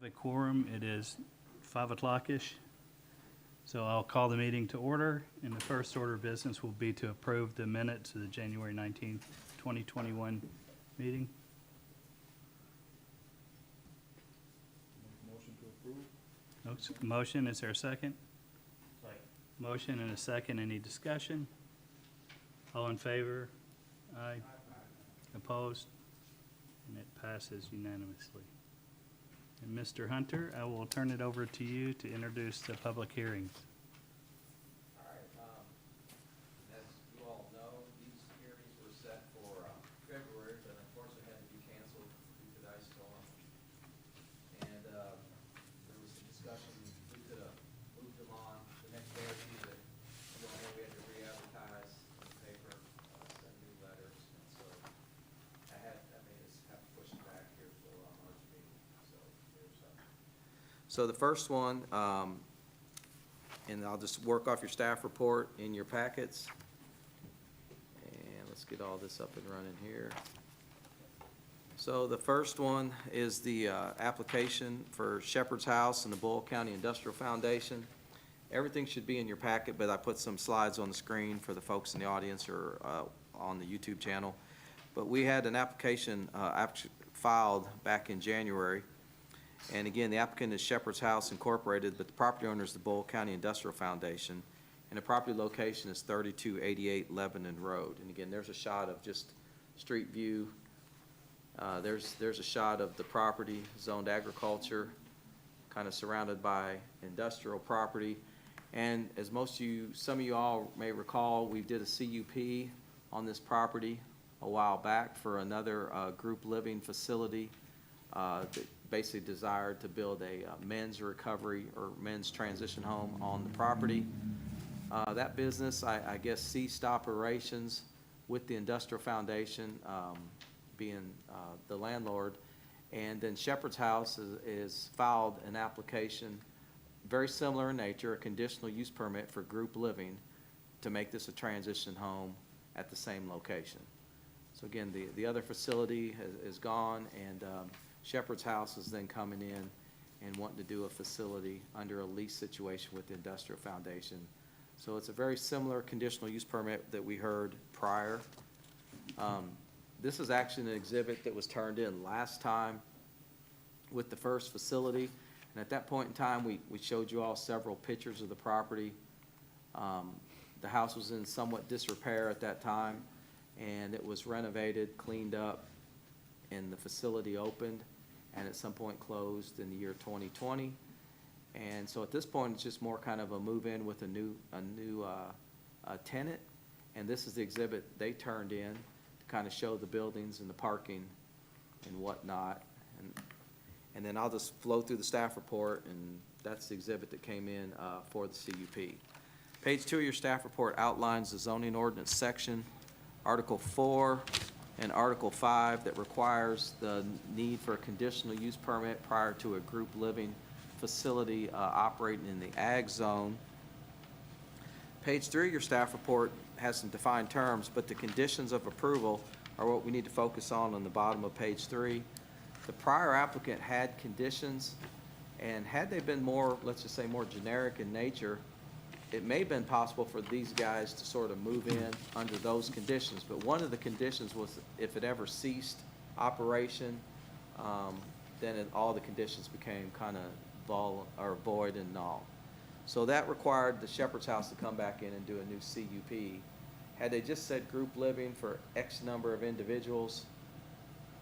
The quorum, it is 5 o'clock-ish. So I'll call the meeting to order, and the first order of business will be to approve the minutes of the January 19th, 2021 meeting. Motion to approve? Motion, is there a second? Second. Motion and a second, any discussion? All in favor? Aye. Opposed? And it passes unanimously. And Mr. Hunter, I will turn it over to you to introduce the public hearings. All right, as you all know, these hearings were set for February, but unfortunately had to be canceled due to the ice storm. And there was some discussion, we could have moved them on the next day or two, but you all know we had to re-advertise in the paper, send new letters, and so that made us have to push it back here till our March meeting. So the first one, and I'll just work off your staff report in your packets. And let's get all this up and running here. So the first one is the application for Shepard's House and the Bull County Industrial Foundation. Everything should be in your packet, but I put some slides on the screen for the folks in the audience or on the YouTube channel. But we had an application filed back in January. And again, the applicant is Shepard's House Incorporated, but the property owner is the Bull County Industrial Foundation. And the property location is 3288 Lebanon Road. And again, there's a shot of just street view. There's a shot of the property, zoned agriculture, kind of surrounded by industrial property. And as some of you all may recall, we did a CUP on this property a while back for another group living facility that basically desired to build a men's recovery or men's transition home on the property. That business, I guess, ceased operations with the Industrial Foundation being the landlord. And then Shepard's House is filed an application very similar in nature, a conditional use permit for group living to make this a transition home at the same location. So again, the other facility is gone, and Shepard's House is then coming in and wanting to do a facility under a lease situation with the Industrial Foundation. So it's a very similar conditional use permit that we heard prior. This is actually an exhibit that was turned in last time with the first facility. And at that point in time, we showed you all several pictures of the property. The house was in somewhat disrepair at that time, and it was renovated, cleaned up, and the facility opened, and at some point closed in the year 2020. And so at this point, it's just more kind of a move-in with a new tenant. And this is the exhibit they turned in to kind of show the buildings and the parking and whatnot. And then I'll just flow through the staff report, and that's the exhibit that came in for the CUP. Page 2 of your staff report outlines the zoning ordinance section, Article 4 and Article 5, that requires the need for a conditional use permit prior to a group living facility operating in the ag zone. Page 3 of your staff report has some defined terms, but the conditions of approval are what we need to focus on the bottom of page 3. The prior applicant had conditions, and had they been more, let's just say, more generic in nature, it may have been possible for these guys to sort of move in under those conditions. But one of the conditions was if it ever ceased operation, then all the conditions became kind of void and null. So that required the Shepard's House to come back in and do a new CUP. Had they just said group living for X number of individuals,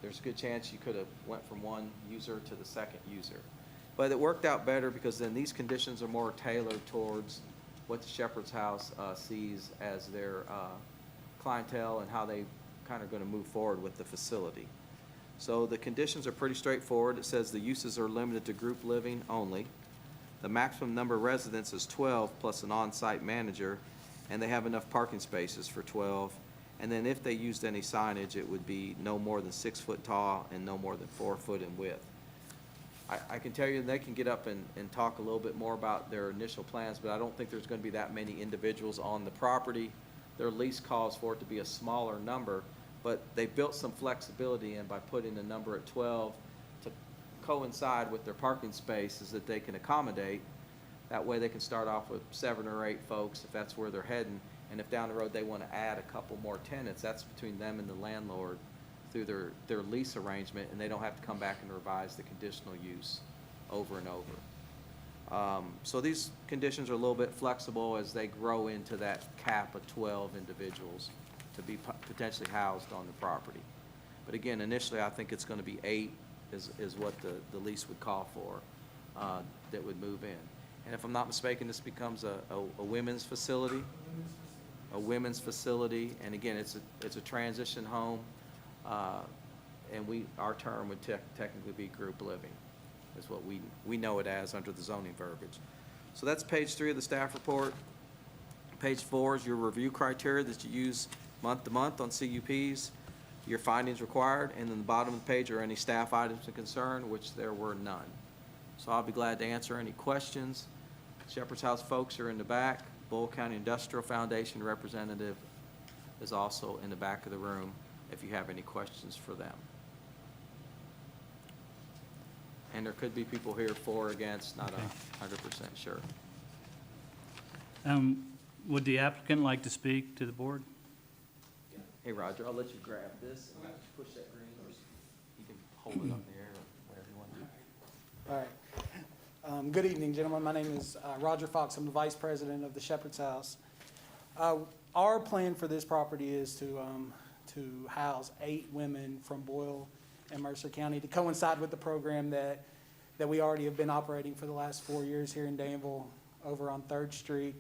there's a good chance you could have went from one user to the second user. But it worked out better because then these conditions are more tailored towards what the Shepard's House sees as their clientele and how they kind of going to move forward with the facility. So the conditions are pretty straightforward. It says the uses are limited to group living only. The maximum number of residents is 12 plus an on-site manager, and they have enough parking spaces for 12. And then if they used any signage, it would be no more than 6 foot tall and no more than 4 foot in width. I can tell you they can get up and talk a little bit more about their initial plans, but I don't think there's going to be that many individuals on the property. Their lease calls for it to be a smaller number, but they built some flexibility in by putting the number at 12 to coincide with their parking spaces that they can accommodate. That way they can start off with 7 or 8 folks if that's where they're heading. And if down the road they want to add a couple more tenants, that's between them and the landlord through their lease arrangement, and they don't have to come back and revise the conditional use over and over. So these conditions are a little bit flexible as they grow into that cap of 12 individuals to be potentially housed on the property. But again, initially, I think it's going to be 8 is what the lease would call for that would move in. And if I'm not mistaken, this becomes a women's facility. A women's facility, and again, it's a transition home, and our term would technically be group living, is what we know it as under the zoning verbiage. So that's page 3 of the staff report. Page 4 is your review criteria that you use month to month on CUPs, your findings required, and then the bottom of the page are any staff items of concern, which there were none. So I'll be glad to answer any questions. Shepherd's House folks are in the back. Bull County Industrial Foundation representative is also in the back of the room if you have any questions for them. And there could be people here for or against, not 100% sure. Would the applicant like to speak to the board? Hey, Roger, I'll let you grab this and push that green, or you can hold it up in the air, or whatever you want to do. All right. Good evening, gentlemen. My name is Roger Fox. I'm the Vice President of the Shepherd's House. Our plan for this property is to house 8 women from Boyle and Mercer County to coincide with the program that we already have been operating for the last 4 years here in Danville over on 3rd Street.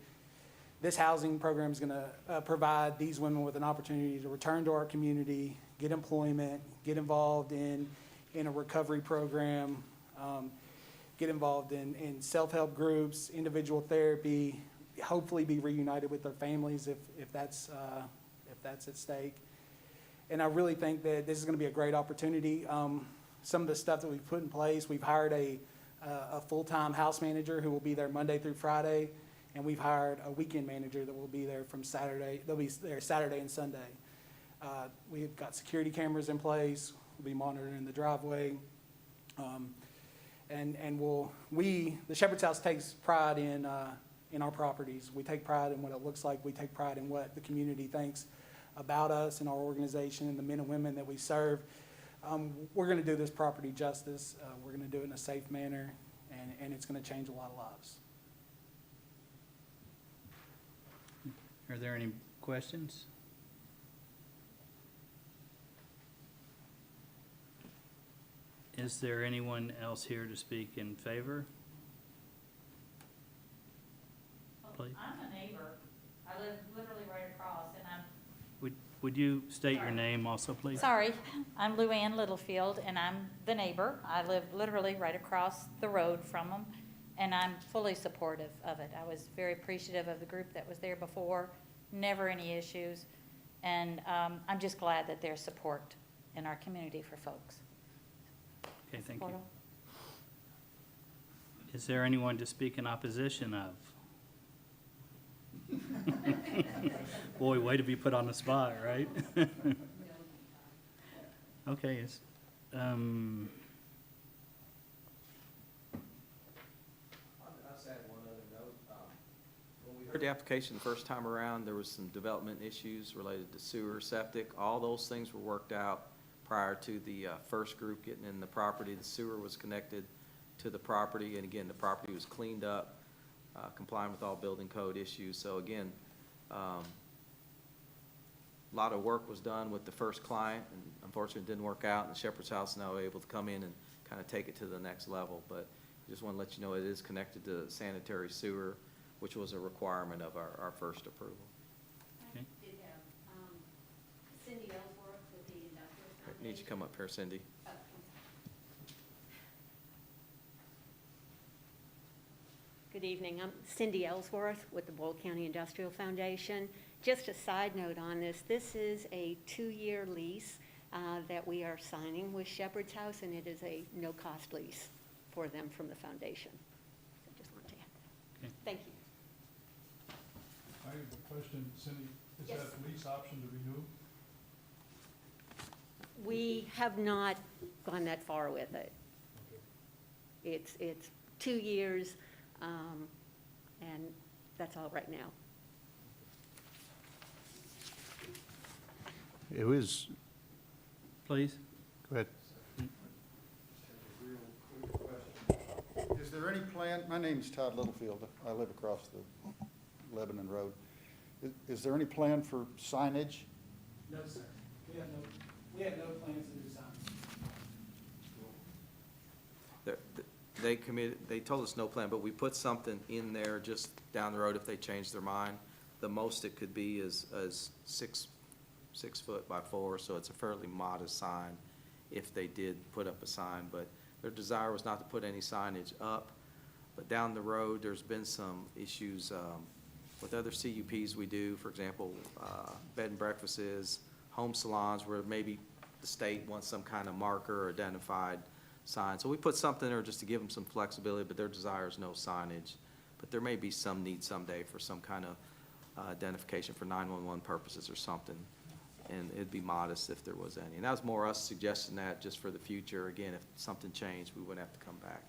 This housing program is going to provide these women with an opportunity to return to our community, get employment, get involved in a recovery program, get involved in self-help groups, individual therapy, hopefully be reunited with their families if that's at stake. And I really think that this is going to be a great opportunity. Some of the stuff that we've put in place, we've hired a full-time house manager who will be there Monday through Friday, and we've hired a weekend manager that will be there from Saturday. They'll be there Saturday and Sunday. We've got security cameras in place. We'll be monitoring the driveway. The Shepherd's House takes pride in our properties. We take pride in what it looks like. We take pride in what the community thinks about us and our organization and the men and women that we serve. We're going to do this property justice. We're going to do it in a safe manner, and it's going to change a lot of lives. Are there any questions? Is there anyone else here to speak in favor? Please. I'm a neighbor. I live literally right across, and Would you state your name also, please? sorry, I'm Luann Littlefield, and I'm the neighbor. I live literally right across the road from them, and I'm fully supportive of it. I was very appreciative of the group that was there before, never any issues, and I'm just glad that there's support in our community for folks. Okay, thank you. Is there anyone to speak in opposition of? Boy, way to be put on the spot, right? Okay, I'll just add one other note. When we heard the application the first time around, there was some development issues related to sewer, septic. All those things were worked out prior to the first group getting in the property. The sewer was connected to the property, and again, the property was cleaned up, complying with all building code issues. So again, a lot of work was done with the first client, and unfortunately it didn't work out, and the Shepherd's House is now able to come in and kind of take it to the next level. But I just want to let you know it is connected to sanitary sewer, which was a requirement of our first approval. Okay. Did have Cindy Ellsworth with the Industrial Foundation. Need you to come up here, Cindy. Good evening. I'm Cindy Ellsworth with the Bull County Industrial Foundation. Just a side note on this, this is a 2-year lease that we are signing with Shepherd's House, and it is a no-cost lease for them from the foundation. So just wanted to add that. Okay. Thank you. I have a question, Cindy. Is Yes. that lease option to renew? We have not gone that far with it. It's 2 years, and that's all right now. It was, Please? go ahead. Is there any plan, my name's Todd Littlefield, I live across the Lebanon Road. Is there any plan for signage? No, sir. We have no plans to do signs. They told us no plan, but we put something in there just down the road if they change their mind. The most it could be is 6 foot by 4, so it's a fairly modest sign if they did put up a sign, but their desire was not to put any signage up. But down the road, there's been some issues with other CUPs we do, for example, bed and breakfasts, home salons, where maybe the state wants some kind of marker or identified sign. So we put something there just to give them some flexibility, but their desire is no signage. But there may be some need someday for some kind of identification for 911 purposes or something. And it'd be modest if there was any. And that was more us suggesting that just for the future. Again, if something changed, we wouldn't have to come back.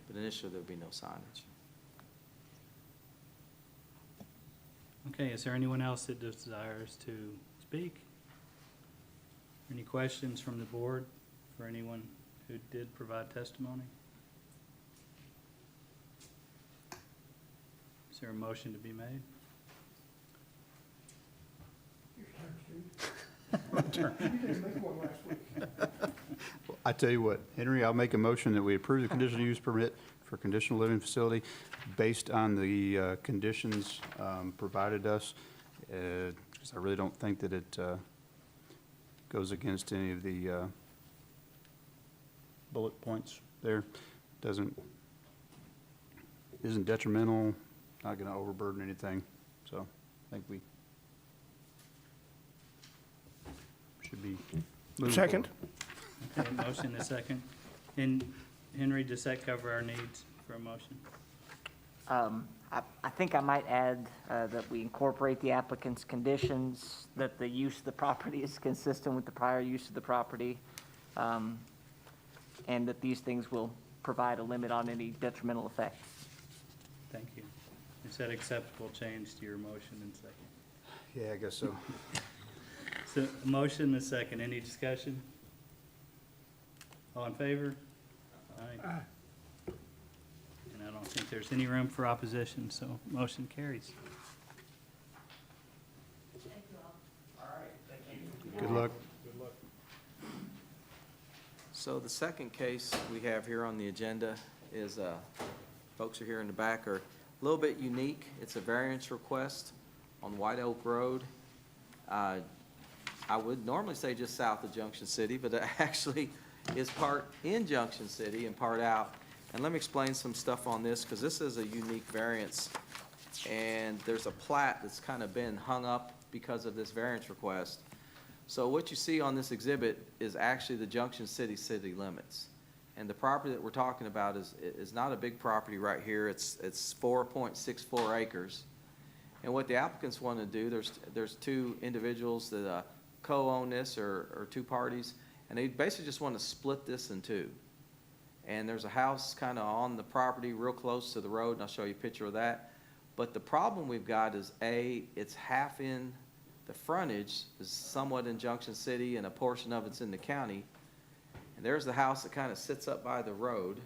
But initially, there'd be no signage. Okay, is there anyone else that desires to speak? Any questions from the board for anyone who did provide testimony? Is there a motion to be made? I tell you what, Henry, I'll make a motion that we approve the conditional use permit for conditional living facility based on the conditions provided us, because I really don't think that it goes against any of the bullet points there. Isn't detrimental, not going to overburden anything, so I think we should be moving Second. Okay, motion and a second. And Henry, does that cover our needs for a motion? I think I might add that we incorporate the applicant's conditions, that the use of the property is consistent with the prior use of the property, and that these things will provide a limit on any detrimental effects. Thank you. Is that acceptable change to your motion and second? Yeah, I guess so. So, a motion and a second. Any discussion? All in favor? Aye. And I don't think there's any room for opposition, so motion carries. Good luck. So the second case we have here on the agenda is, folks are here in the back, are a little bit unique. It's a variance request on White Oak Road. I would normally say just south of Junction City, but it actually is part in Junction City and part out. And let me explain some stuff on this, because this is a unique variance. And there's a plat that's kind of been hung up because of this variance request. So what you see on this exhibit is actually the Junction City city limits. And the property that we're talking about is not a big property right here. It's 4.64 acres. And what the applicants want to do, there's two individuals that co-own this, or two parties, and they basically just want to split this in two. And there's a house kind of on the property real close to the road, and I'll show you a picture of that. But the problem we've got is, it's half in the frontage, is somewhat in Junction City, and a portion of it's in the county. And there's the house that kind of sits up by the road.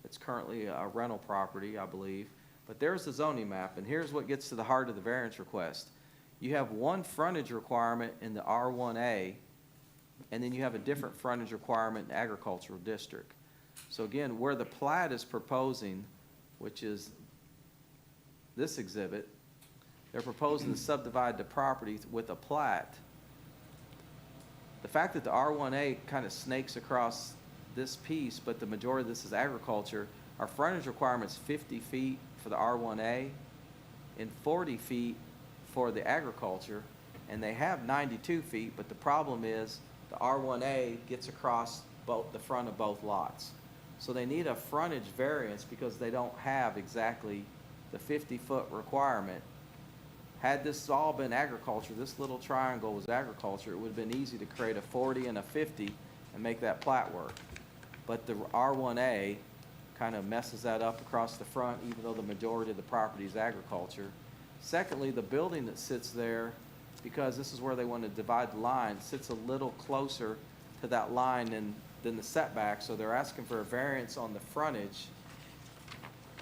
It's currently a rental property, I believe. But there's the zoning map, and here's what gets to the heart of the variance request. You have one frontage requirement in the R1A, and then you have a different frontage requirement in the agricultural district. So again, where the plat is proposing, which is this exhibit, they're proposing to subdivide the property with a plat. The fact that the R1A kind of snakes across this piece, but the majority of this is agriculture, our frontage requirement's 50 feet for the R1A and 40 feet for the agriculture, and they have 92 feet, but the problem is the R1A gets across the front of both lots. So they need a frontage variance because they don't have exactly the 50-foot requirement. Had this all been agriculture, this little triangle was agriculture, it would have been easy to create a 40 and a 50 and make that plat work. But the R1A kind of messes that up across the front, even though the majority of the property is agriculture. Secondly, the building that sits there, because this is where they want to divide the line, sits a little closer to that line than the setback, so they're asking for a variance on the frontage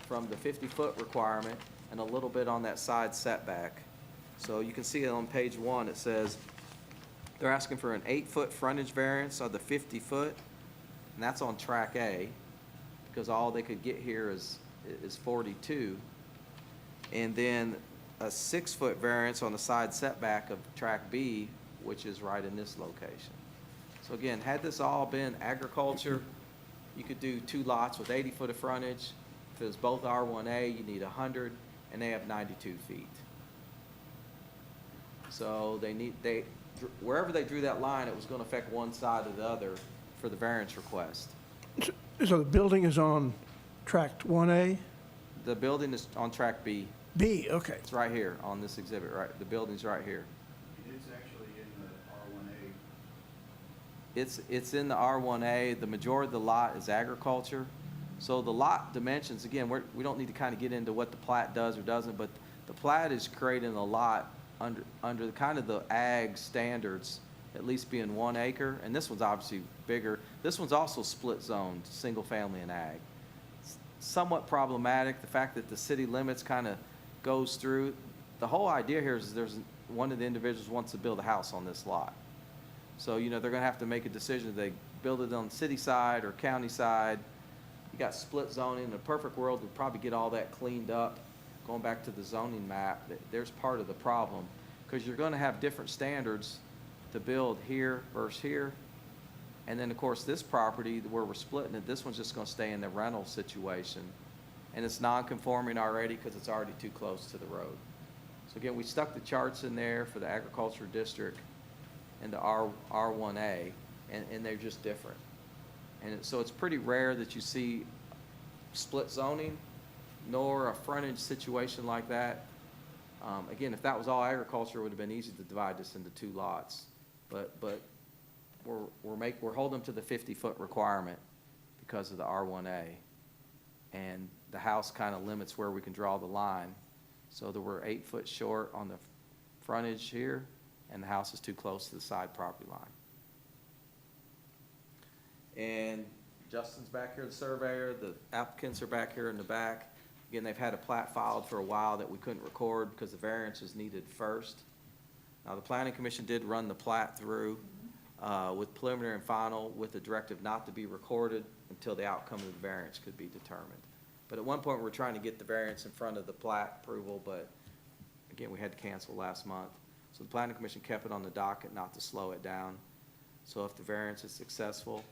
from the 50-foot requirement and a little bit on that side setback. So you can see it on page 1, it says they're asking for an 8-foot frontage variance on the 50-foot, and that's on track A, because all they could get here is 42. And then a 6-foot variance on the side setback of track B, which is right in this location. So again, had this all been agriculture, you could do 2 lots with 80 foot of frontage. If it was both R1A, you need 100, and they have 92 feet. So wherever they drew that line, it was gonna affect one side or the other for the variance request. So the building is on tract 1A? The building is on track B. B, okay. It's right here on this exhibit, right? The building's right here. It's actually in the R1A. It's in the R1A. The majority of the lot is agriculture. So the lot dimensions, again, we don't need to kind of get into what the plat does or doesn't, but the plat is creating a lot under kind of the ag standards, at least being 1 acre. And this one's obviously bigger. This one's also split zoned, single family and ag. Somewhat problematic, the fact that the city limits kind of goes through. The whole idea here is there's one of the individuals wants to build a house on this lot. So, they're gonna have to make a decision, they build it on the city side or county side. You got split zoning. In a perfect world, we'd probably get all that cleaned up. Going back to the zoning map, there's part of the problem, because you're gonna have different standards to build here versus here. And then, of course, this property where we're splitting it, this one's just gonna stay in the rental situation. And it's non-conforming already because it's already too close to the road. So again, we stuck the charts in there for the agriculture district and the R1A, and they're just different. And so it's pretty rare that you see split zoning nor a frontage situation like that. Again, if that was all agriculture, it would have been easy to divide this into 2 lots. But we're holding them to the 50-foot requirement because of the R1A. And the house kind of limits where we can draw the line. So that we're 8 foot short on the frontage here, and the house is too close to the side property line. And Justin's back here, the surveyor, the applicants are back here in the back. Again, they've had a plat filed for a while that we couldn't record because the variance was needed first. Now, the planning commission did run the plat through with preliminary and final with the directive not to be recorded until the outcome of the variance could be determined. But at one point, we were trying to get the variance in front of the plat approval, but again, we had to cancel last month. So the planning commission kept it on the docket not to slow it down. So if the variance is successful,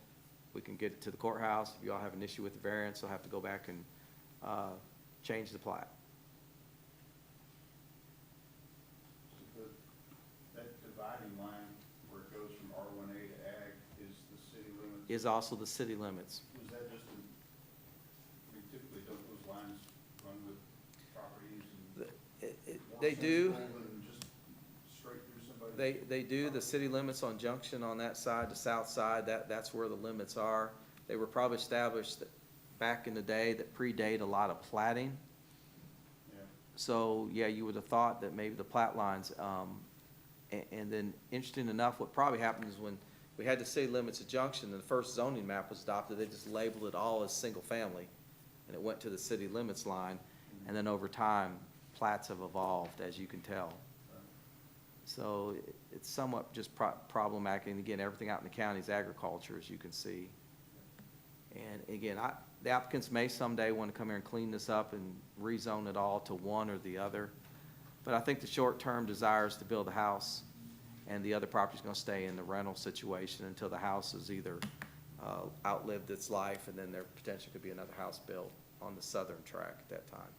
we can get it to the courthouse. If you all have an issue with the variance, they'll have to go back and change the plat. That dividing line where it goes from R1A to ag is the city limits? Is also the city limits. Was that just we typically don't those lines run with properties and They do. more sensible than just straight through somebody's? They do. The city limits on Junction on that side, the south side, that's where the limits are. They were probably established back in the day that predate a lot of platting. Yeah. So, yeah, you would have thought that maybe the plat lines, and then interesting enough, what probably happened is when we had the city limits of Junction and the first zoning map was adopted, they just labeled it all as single family. And it went to the city limits line, and then over time, plats have evolved, as you can tell. So it's somewhat just problematic, and again, everything out in the county is agriculture, as you can see. And again, the applicants may someday want to come here and clean this up and rezone it all to one or the other. But I think the short-term desire is to build a house, and the other property's going to stay in the rental situation until the house has either outlived its life, and then there potentially could be another house built on the southern track at that time.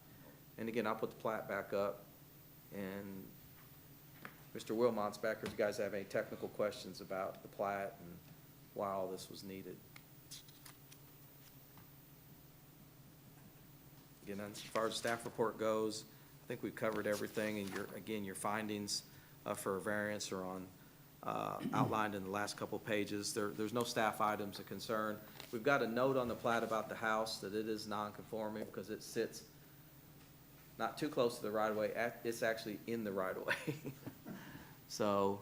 And again, I'll put the plat back up, and Mr. Wilmot's back here if you guys have any technical questions about the plat and why all this was needed. Again, as far as staff report goes, I think we've covered everything, and your findings for a variance are on outlined in the last couple pages. There's no staff items of concern. We've got a note on the plat about the house that it is non-conforming because it sits not too close to the right-of-way. It's actually in the right-of-way. So,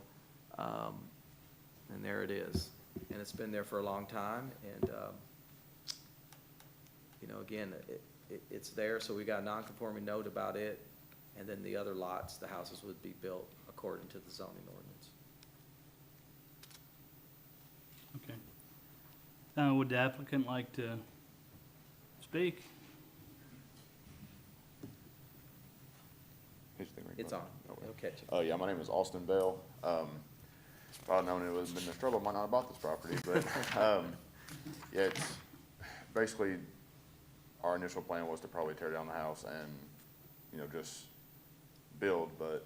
and there it is. And it's been there for a long time. And, you know, again, it's there, so we got a non-conforming note about it. And then the other lots, the houses would be built according to the zoning ordinance. Okay. Would the applicant like to speak? It's on. It'll catch it. Oh, yeah, my name is Austin Bell. If I'd known it would have been this trouble, I might not have bought this property, but, yeah, it's basically, our initial plan was to probably tear down the house and, you know, just build, but,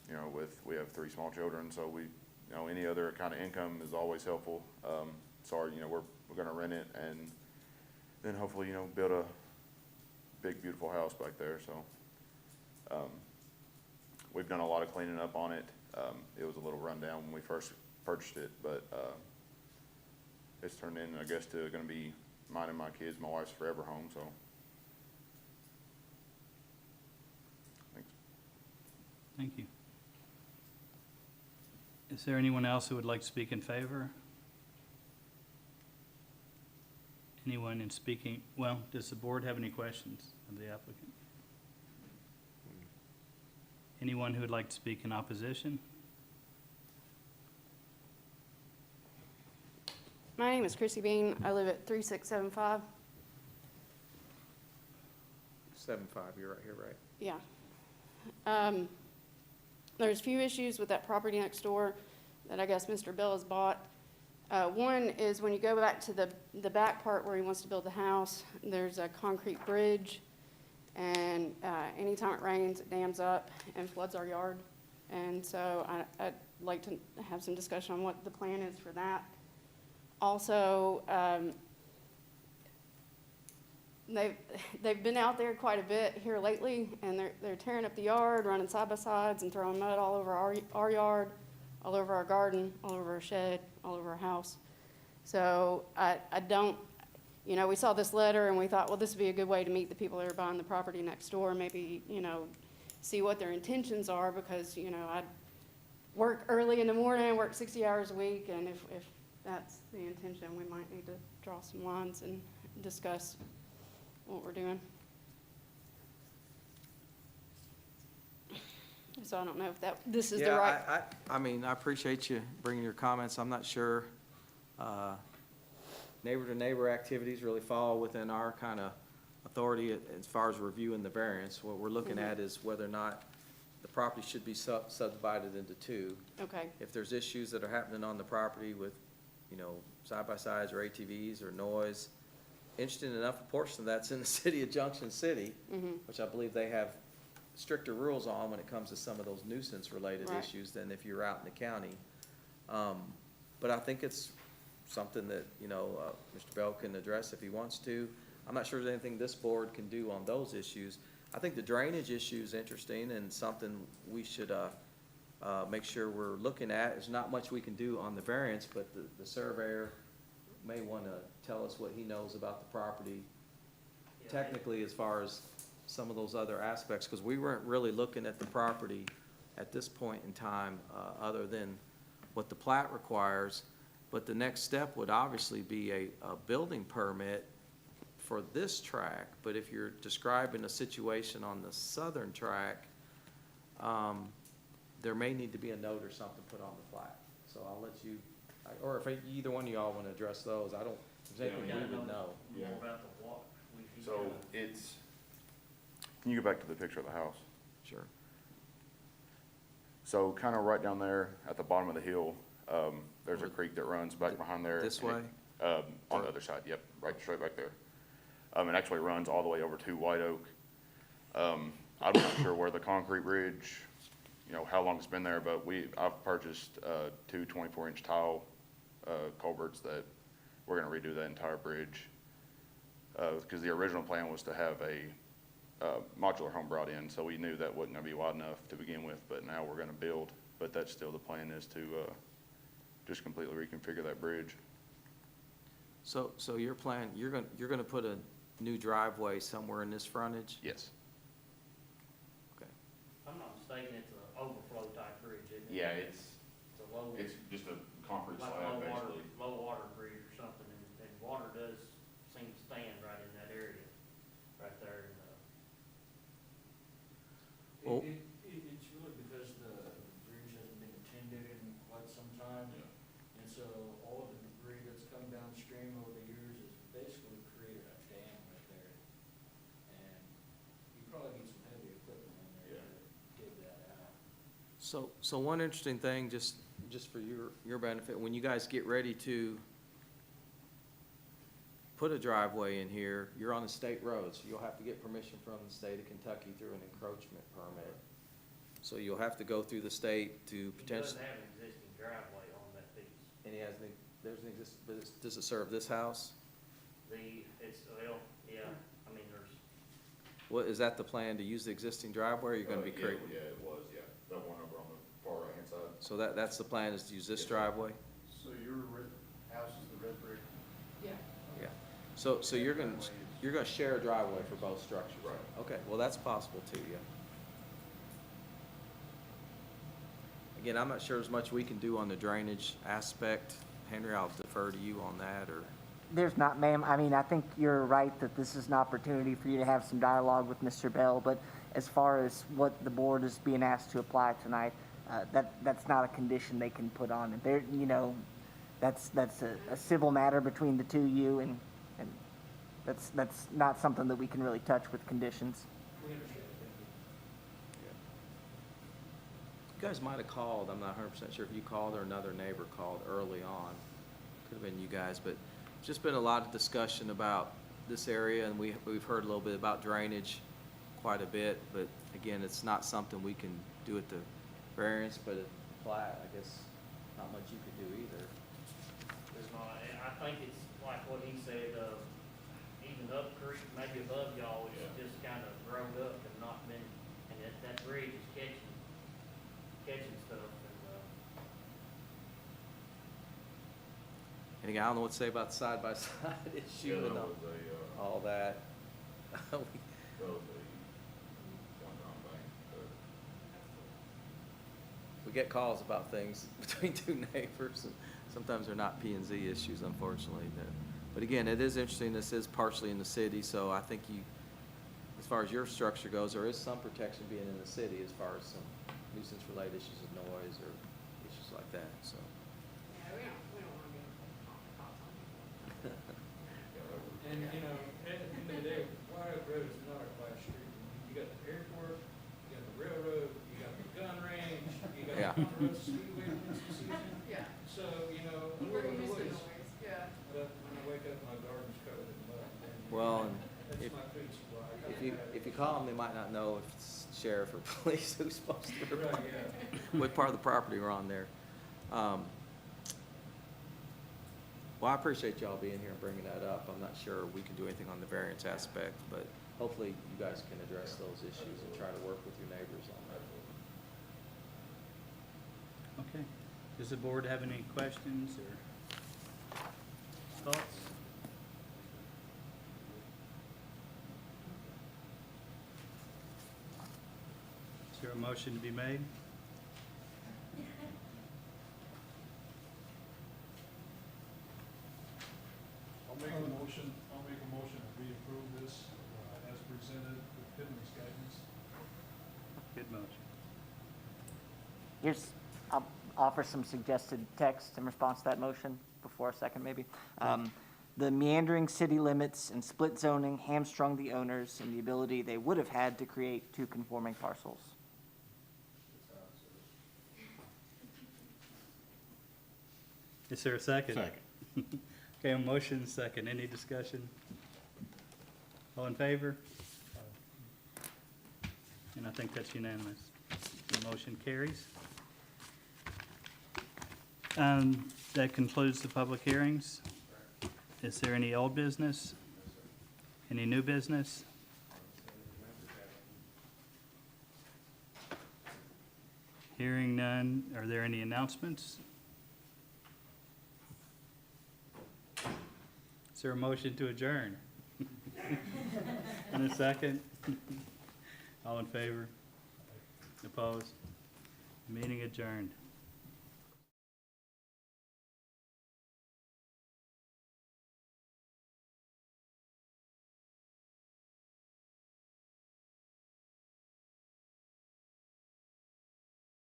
you know, we have 3 small children, so we, you know, any other kind of income is always helpful. So, you know, we're gonna rent it and then hopefully, you know, build a big, beautiful house back there, so. We've done a lot of cleaning up on it. It was a little rundown when we first purchased it, but, it's turned in, I guess, to gonna be mine and my kids, my wife's forever home, so. Thanks. Thank you. Is there anyone else who would like to speak in favor? Anyone in speaking, well, does the board have any questions of the applicant? Anyone who would like to speak in opposition? My name is Chrissy Bean. I live at 3675. 7.5, you're right here, right? Yeah. There's a few issues with that property next door that I guess Mr. Bell has bought. One is when you go back to the back part where he wants to build the house, there's a concrete bridge, and anytime it rains, it dams up and floods our yard. And so I'd like to have some discussion on what the plan is for that. Also, they've been out there quite a bit here lately, and they're tearing up the yard, running side by sides and throwing mud all over our yard, all over our garden, all over our shed, all over our house. So I don't, you know, we saw this letter and we thought, well, this would be a good way to meet the people that are buying the property next door, maybe, you know, see what their intentions are, because, you know, I work early in the morning, work 60 hours a week, and if that's the intention, we might need to draw some lines and discuss what we're doing. So I don't know if this is the right. I mean, I appreciate you bringing your comments. I'm not sure neighbor-to-neighbor activities really fall within our kind of authority as far as reviewing the variance. What we're looking at is whether or not the property should be subdivided into 2. Okay. If there's issues that are happening on the property with, you know, side-by-sides or ATVs or noise, interesting enough, a portion of that's in the city of Junction City, which I believe they have stricter rules on when it comes to some of those nuisance-related Right. issues than if you're out in the county. But I think it's something that, you know, Mr. Bell can address if he wants to. I'm not sure there's anything this board can do on those issues. I think the drainage issue is interesting and something we should make sure we're looking at. There's not much we can do on the variance, but the surveyor may want to tell us what he knows about the property technically as far as some of those other aspects, because we weren't really looking at the property at this point in time, other than what the plat requires. But the next step would obviously be a building permit for this track. But if you're describing a situation on the southern track, there may need to be a note or something put on the plat. So I'll let you, or if either one of y'all want to address those, I don't, if there's anything we would know. More about the walk. So it's, can you go back to the picture of the house? Sure. So kind of right down there at the bottom of the hill, there's a creek that runs back behind there. This and way? on the other side, yep, right, straight back there. It actually runs all the way over to White Oak. I'm not sure where the concrete bridge, you know, how long it's been there, but I've purchased 2 24-inch tile culverts that we're gonna redo that entire bridge. Because the original plan was to have a modular home brought in, so we knew that wasn't gonna be wide enough to begin with, but now we're gonna build but that's still the plan, is to just completely reconfigure that bridge. So your plan, you're gonna put a new driveway somewhere in this frontage? Yes. Okay. If I'm not mistaken, it's an overflow type bridge, isn't it? Yeah, it's It's a low, just a concrete like slab, basically. low water bridge or something, and water does seem to stand right in that area, right there. Well- It's really because the bridge hasn't been attended in quite some time. And so all of the debris that's come downstream over the years has basically created a dam right there. And you probably need some heavy equipment in there to dig that out. So one interesting thing, just for your benefit, when you guys get ready to put a driveway in here, you're on a state road, so you'll have to get permission from the state of Kentucky through an encroachment permit. So you'll have to go through the state to He potentially, doesn't have an existing driveway on that piece. and he has, there's an does it serve this house? Well, yeah, I mean, there's, What, is that the plan, to use the existing driveway, or you're gonna be creating? Yeah, it was, yeah. That one over on the far right-hand side. So that's the plan, is to use this driveway? So your house is the red brick? Yeah. Yeah. So you're gonna share a driveway for both structures? Right. Okay, well, that's possible too, yeah. Again, I'm not sure there's much we can do on the drainage aspect. Henry, I'll defer to you on that, or, There's not, ma'am. I mean, I think you're right that this is an opportunity for you to have some dialogue with Mr. Bell, but as far as what the board is being asked to apply tonight, that's not a condition they can put on. There, that's a civil matter between the two of you, and that's not something that we can really touch with conditions. We understand. you guys might have called, I'm not 100% sure if you called or another neighbor called early on. Could have been you guys, but it's just been a lot of discussion about this area, and we've heard a little bit about drainage quite a bit, but again, it's not something we can do at the variance, but at plat, I guess, not much you could do either. there's not, and I think it's like what he said, even up creek, maybe above y'all, it's just kind of grown up and not been, and that bridge is catching stuff, And again, I don't know what to say about the side-by-side issue and all that. We get calls about things between two neighbors, and sometimes they're not P and Z issues, unfortunately. But again, it is interesting, this is partially in the city, so I think as far as your structure goes, there is some protection being in the city as far as some nuisance-related issues of noise or issues like that, so. Yeah, we don't want to be cops on people. And, at the end of the day, White Oak Road is not a quiet street. You got the airport, you got the railroad, you got the gun range, you got Yeah. the Ponderosa Speedway this season. Yeah. So, We're used to noise, yeah. But when I wake up, my garden's covered in mud. And Well, and that's if- my food supply. If you call them, they might not know if it's sheriff or police who's supposed to Right, report yeah. what part of the property we're on there. Well, I appreciate y'all being here and bringing that up. I'm not sure we can do anything on the variance aspect, but hopefully you guys can address those issues and try to work with your neighbors on that. Okay. Does the board have any questions or thoughts? Is there a motion to be made? I'll make a motion that we approve this as presented with Henry's guidance. Good motion. I'll offer some suggested text in response to that motion before a second, maybe. The meandering city limits and split zoning hamstrung the owners and the ability they would have had to create two conforming parcels. Is there a second? Second. Okay, a motion, second. Any discussion? All in favor? And I think that's unanimous. The motion carries. That concludes the public hearings. Is there any old business? Any new business? Hearing none, are there any announcements? Is there a motion to adjourn? And a second? All in favor? Opposed? Meeting adjourned.